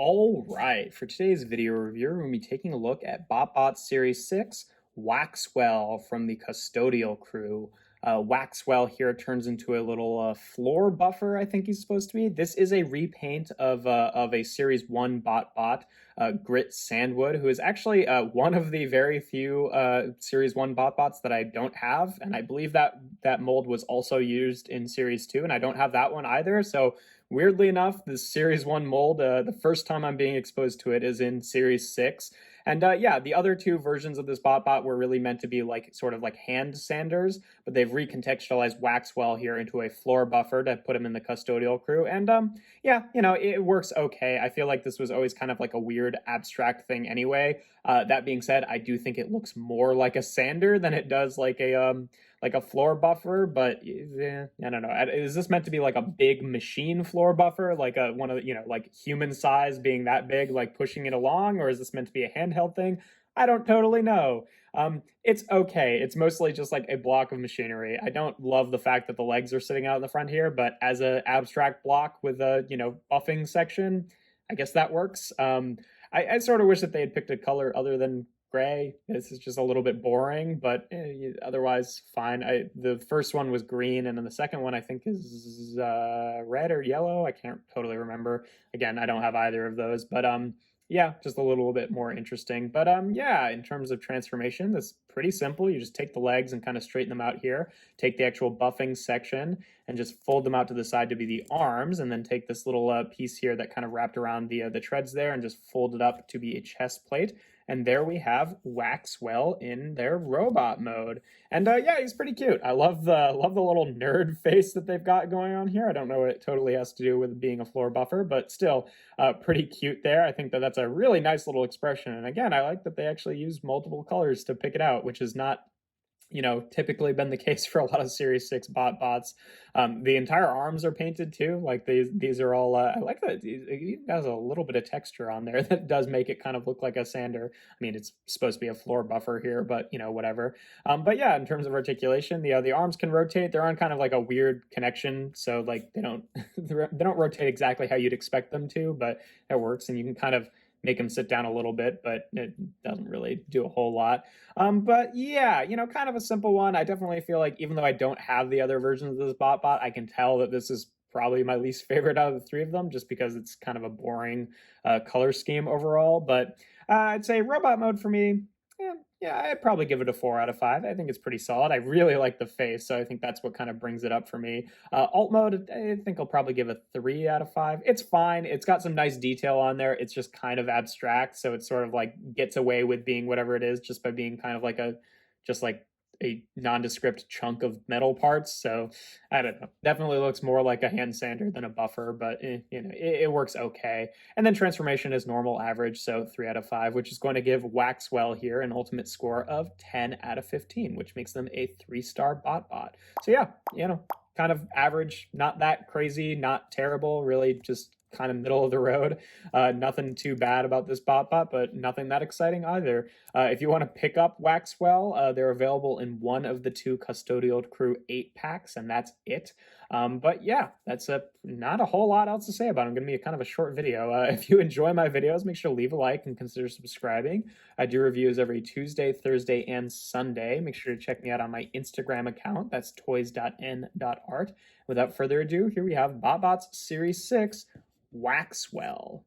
All right, for today's video review, we're going to be taking a look at BotBots Series 6 Waxwell from the Custodial crew. Waxwell here turns into a little floor buffer, I think he's supposed to be. This is a repaint of a Series 1 BotBot, Grit Sandwood, who is actually one of the very few Series 1 BotBots that I don't have, and I believe that mold was also used in Series 2, and I don't have that one either, so weirdly enough, this Series 1 mold, the first time I'm being exposed to it is in Series 6. And yeah, the other two versions of this BotBot were really meant to be like sort of like hand sanders, but they've recontextualized Waxwell here into a floor buffer to put him in the Custodial crew. And yeah, it works okay. I feel like this was always kind of like a weird abstract thing anyway. That being said, I do think it looks more like a sander than it does like a floor buffer, but I don't know. Is this meant to be like a big machine floor buffer, like one of the, like human size being that big, like pushing it along, or is this meant to be a handheld thing? I don't totally know. It's okay. It's mostly just like a block of machinery. I don't love the fact that the legs are sitting out in the front here, but as an abstract block with a, buffing section, I guess that works. I sort of wish that they had picked a color other than gray. This is just a little bit boring, but otherwise fine. The first one was green, and then the second one I think is red or yellow. I can't totally remember. Again, I don't have either of those, but yeah, just a little bit more interesting. But yeah, in terms of transformation, that's pretty simple. You just take the legs and kind of straighten them out here. Take the actual buffing section and just fold them out to the side to be the arms, and then take this little piece here that kind of wrapped around the treads there and just fold it up to be a chest plate. And there we have Waxwell in their robot mode. And yeah, he's pretty cute. I love the little nerd face that they've got going on here. I don't know what it totally has to do with being a floor buffer, but still pretty cute there. I think that that's a really nice little expression. And again, I like that they actually use multiple colors to pick it out, which is not typically been the case for a lot of Series 6 BotBots. The entire arms are painted too. Like these are all, I like that it has a little bit of texture on there that does make it kind of look like a sander. I mean, it's supposed to be a floor buffer here, but whatever. But yeah, in terms of articulation, the arms can rotate. They're on kind of like a weird connection. So like they don't, they don't rotate exactly how you'd expect them to, but it works, and you can kind of make him sit down a little bit, but it doesn't really do a whole lot. But yeah, kind of a simple one. I definitely feel like even though I don't have the other versions of this BotBot, I can tell that this is probably my least favorite out of the three of them, just because it's kind of a boring color scheme overall. But I'd say robot mode for me, yeah, I'd probably give it a 4 out of 5. I think it's pretty solid. I really like the face, so I think that's what kind of brings it up for me. Alt mode, I think I'll probably give a 3 out of 5. It's fine. It's got some nice detail on there. It's just kind of abstract, so it sort of like gets away with being whatever it is just by being kind of like just like a nondescript chunk of metal parts. So I don't know. Definitely looks more like a hand sander than a buffer, but it works okay. And then transformation is normal average, so 3 out of 5, which is going to give Waxwell here an ultimate score of 10 out of 15, which makes them a 3-star BotBot. So yeah, kind of average, not that crazy, not terrible, really just kind of middle of the road. Nothing too bad about this BotBot, but nothing that exciting either. If you want to pick up Waxwell, they're available in one of the 2 Custodial Crew 8-packs, and that's it. But yeah, that's not a whole lot else to say about it. I'm going to be kind of a short video. If you enjoy my videos, make sure to leave a like and consider subscribing. I do reviews every Tuesday, Thursday, and Sunday. Make sure to check me out on my Instagram account. That's toys.n.art. Without further ado, here we have BotBots Series 6 Waxwell.